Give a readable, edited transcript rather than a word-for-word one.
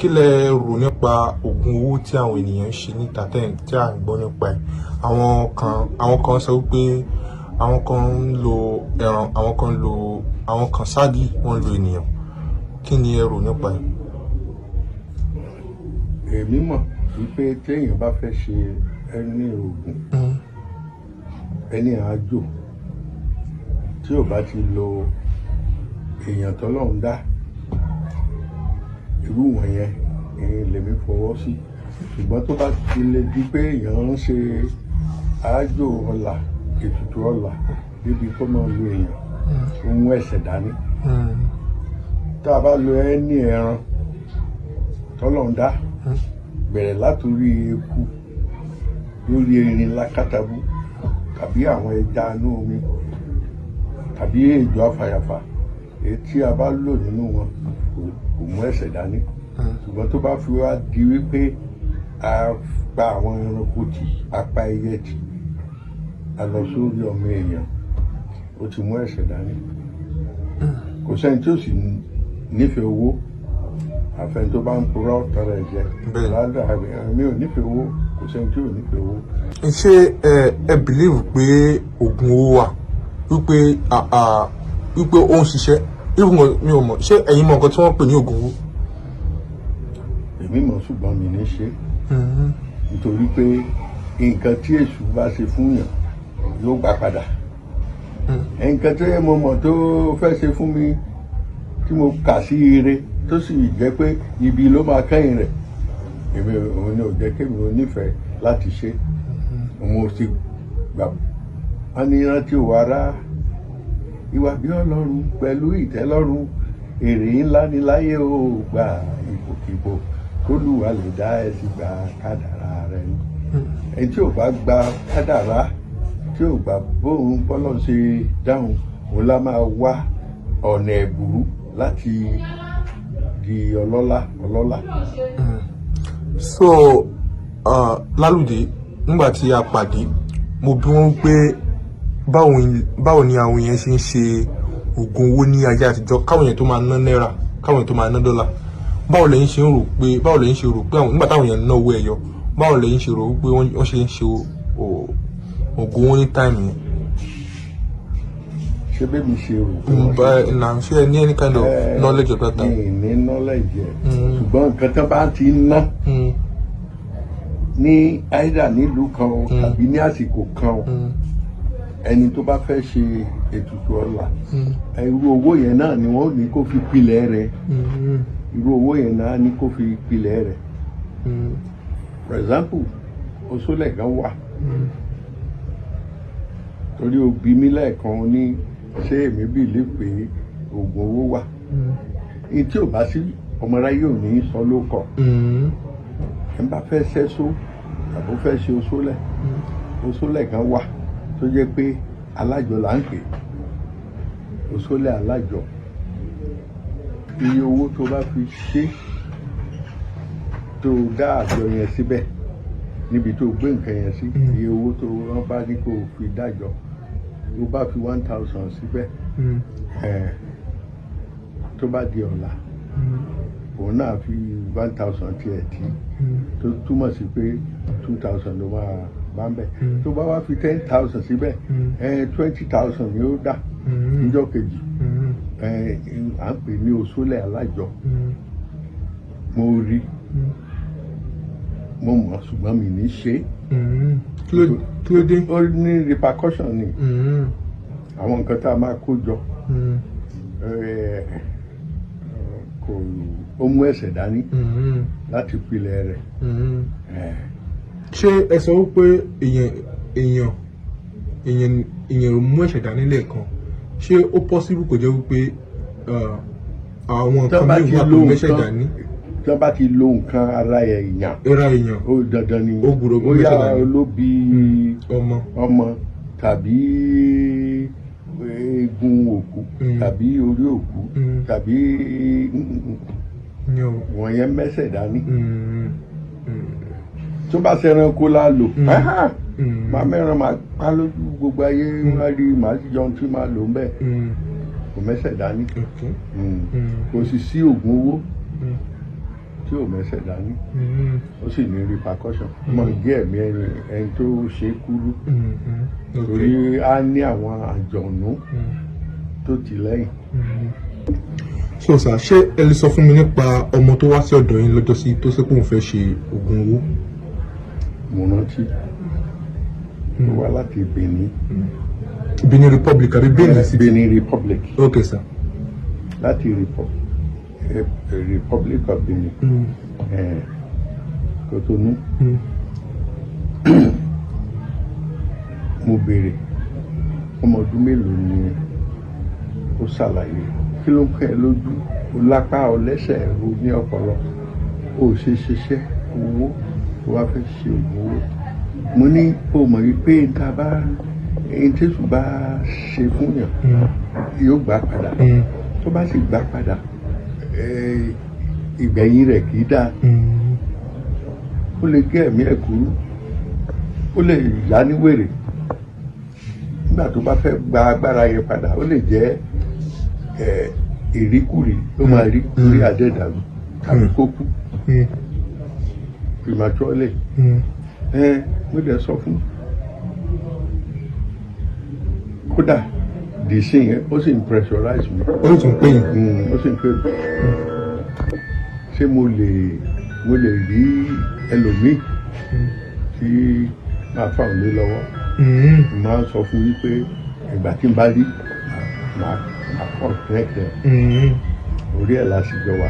kí lẹ rò nípa oògùn owó tí àwọn ènìyàn ń ṣe níta tí à ń gbọ́ nípa ẹ̀? Àwọn kan sọ wípé àwọn kan ń lo ẹran, àwọn kan ságì, wọ́n ń lo ènìyàn. Kí ni ẹ rò nípa ẹ̀? Èmi mọ̀ wípé téèyàn bá fẹ́ ṣe ẹni oògùn, ẹni àjò tí ò bá ti lo èèyàn tọ́lọ́run dá, irú wọ̀nyẹn lèmi fọwọ́ sí. Ṣùgbọ́n tó bá ti lè di pé èèyàn ń ṣe àjò ọlà, ètùtù ọlà débi kó máa lo èèyàn, ohun ẹ̀ṣẹ̀ dání. Tá a bá lo ẹni ẹran tọ́lọ́run dá, bẹ̀rẹ̀ látòrí eku, lórí erin lákàtàbú, tàbí àwọn ẹja inú omi, tàbí ejò afàyàfà, èyí tí a bá lò nínú wọn kò mú ẹ̀ṣẹ̀ dání. Ṣùgbọ́n tó bá fi wá di wípé a pa àwọn ẹranko tì, a pa ẹyẹ tì, a lọ sórí ọmọ èèyàn, ó ti mú ẹ̀ṣẹ̀ dání. Kò sẹ́ni tí ó sì nífẹ̀ẹ́ owó, àfẹn tó bá ń purọ́ tọrọ ẹ̀jẹ̀. Ládàá mi ò nífẹ̀ẹ́ owó, kò sẹ́ni tí ò nífẹ̀ẹ́ owó. Ṣé ẹ believe pé oògùn owó wà, wípé ó ń ṣiṣẹ́? Mi ò mọ̀, ṣé ẹ̀yin mọ̀ nǹkan tí wọ́n pè ní oògùn owó? Èmi mọ̀, ṣùgbọ́n mi ní ṣe. Nítorí pé nǹkan tí èṣù bá ṣe fún yàn yóò gbà padà. Nǹkan tó yẹ mo mọ̀ tó fẹ́ ṣe fún mi tí mo kà sí ire, tó sì jẹ́ pé ibi ló máa kẹ́yìn rẹ̀, èmi òun ni ò jẹ́ kémi ò nífẹ̀ẹ́ láti ṣe. Mo ti gbà á ní rántí wàrà ìwà bí Ọlọ́run pẹ̀lú ìtẹ́lọ́rùn, èrè ńlá ni láyé ó gbà ipòkípò, k'Olúwa lè dá ẹ sí gba kádàrá rẹ ni. Ẹni tí ò bá gba kádàrá, tí ò gbà bóun bọ́lọ̀ ṣe dáhùn, òun lá máa wá ọ̀nà ẹ̀bùrú láti di ọlọ́lá. So Lálùdé, nígbà tí a pàdé, mo bi wọ́n pé báwo ni àwọn èèyàn ṣe ń ṣe oògùn owó ní ayé àtijọ́, káwọn èèyàn tó máa ná náírà, káwọn èèyàn tó máa ná dọ́là. Báwo lẹ̀yin ṣe rò pé nígbà táwọn èèyàn ná owó ẹyọ, báwo lẹ̀yin ṣe rò pé wọ́n ṣe ń ṣe oògùn owó ní táìmù yẹn? Ṣé bẹ́ẹ̀ mi ṣe rò? Ṣé ẹ ní any kind of knowledge of that time? Mi ní knowledge ẹ̀, ṣùgbọ́n nǹkan tó bá ti ná ní àìdá nílùú kan tàbí ní àsìkò kan, ẹni tó bá fẹ́ ṣe ètùtù ọlà, irú owó yẹn náà ni wọ́n ní kó fi pilẹ̀ rẹ̀. Irú owó yẹn náà ní kó fi pilẹ̀ rẹ̀. For example, oṣólẹ̀ kan wà, torí o bí mi lẹ́ẹ̀kan ní ṣé èmi believe pé oògùn owó wà. Ní tí ò bá sí, ọmọ aráyé ò ní sọ ló kọ. Ẹ bá fẹ́ ṣẹ́só tàbí fẹ́ ṣe oṣólẹ̀ kan wà tó jẹ́ pé alájọ là ń pè, oṣólẹ̀ alájọ. Iye owó tó bá fi ṣe, tó dá àjọ yẹn síbẹ̀, níbi tó gbé nǹkan yẹn sí, iye owó tó wọ́n bá ní kó fi dájọ́, tó bá fi 1,000 síbẹ̀, tó bá di ọ̀la, òun náà fi 1,000 tiẹ̀ tí, tó túmọ̀ sí pé 2,000 ló máa bá ń bẹ̀. Tó bá wá fi 10,000 síbẹ̀, 20,000 ni ó dà níjọ́ kejì. À ń pè ní oṣólẹ̀ alájọ. Mo rí, mo mọ̀, ṣùgbọ́n mi ní ṣe. Kí ló dé? Ó ní repercussion ni. Àwọn nǹkan tá a máa kó jọ, ó mú ẹ̀ṣẹ̀ dání láti pilẹ̀ rẹ̀. Ṣé ẹ sọ wípé èèyàn mú ẹ̀ṣẹ̀ dání lẹ́ẹ̀kan? Ṣé ó possible kò jẹ́ wípé àwọn nǹkan bí wà kò mẹ́ṣẹ̀ dání? Tí wọ́n bá ti lo nǹkan ara èèyàn, ó dandan ni ó gbọ́dọ̀ mú ẹ̀ṣẹ̀ dání. Ó ló bí ọmọ tàbí eegun òkú tàbí orí òkú tàbí wọ̀nyẹn mẹ́ṣẹ̀ dání. Tó bá ṣẹranko la lò, máa mẹ́ran máa pa lójú gbogbo ayé, máa rí, máa sì jọ ohun tí máa lò ń bẹ̀, kò mẹ́ṣẹ̀ dání. Kò sì sí oògùn owó tí ò mẹ́sẹ̀ dání ó sì ní repercussion mọ̀ gé ẹ̀mí ẹni tó ṣe é kúrú torí á ní àwọn àjọ̀nú tó ti lẹ́yìn. so sir ṣé ẹ lè sọ fún mi nípa ọmọ tó wá sí ọ̀dọ̀ yín lọ́jọ́ sí tó sì pé òun fẹ́ ṣe oògùn owó. mo rántí ó wá láti Benin. Benin Republic àbí Benin City. Benin Republic. Okay sir. láti Republic of Benin. Cotonou. Mo béèrè ọmọ ọdún mélòó ni ó ṣàlàyé kí ló ń kẹ́ ẹ lójú o lápá o lẹ́sẹ̀ o ní ọpọlọ o ṣe ṣiṣẹ́ owó o wá fẹ́ ṣe oògùn owó. Mo ní o mọ̀ wípé ta bá ẹni tí èṣù bá ṣe fún yàn yóò gbà padà tó bá sì gbà padà ìgbẹ̀yìn rẹ̀ kì í dáa. Ó lè gé ẹ̀mí ẹ̀ kúrú ó lè yá ní wèrè nígbà tó bá fẹ́ gba agbára yẹn padà ó lè jẹ́ ìríkùrí ló máa rí orí àdẹ́dàlú tàbí kó kú prematurely. Mo dẹ̀ sọ fún kódà dìísí yẹn ó sì ń pressurize mi. ó sì ń pè yín. ó sì ń pè mí ṣé mo lè rí ẹlòmíì tí máa fà ọ́ lé lọ́wọ́. Máa sọ fún yín pé ìgbà tí n bá rí màá kọ̀ tẹ́tẹ̀ orí ẹ̀ lásìjọ wa.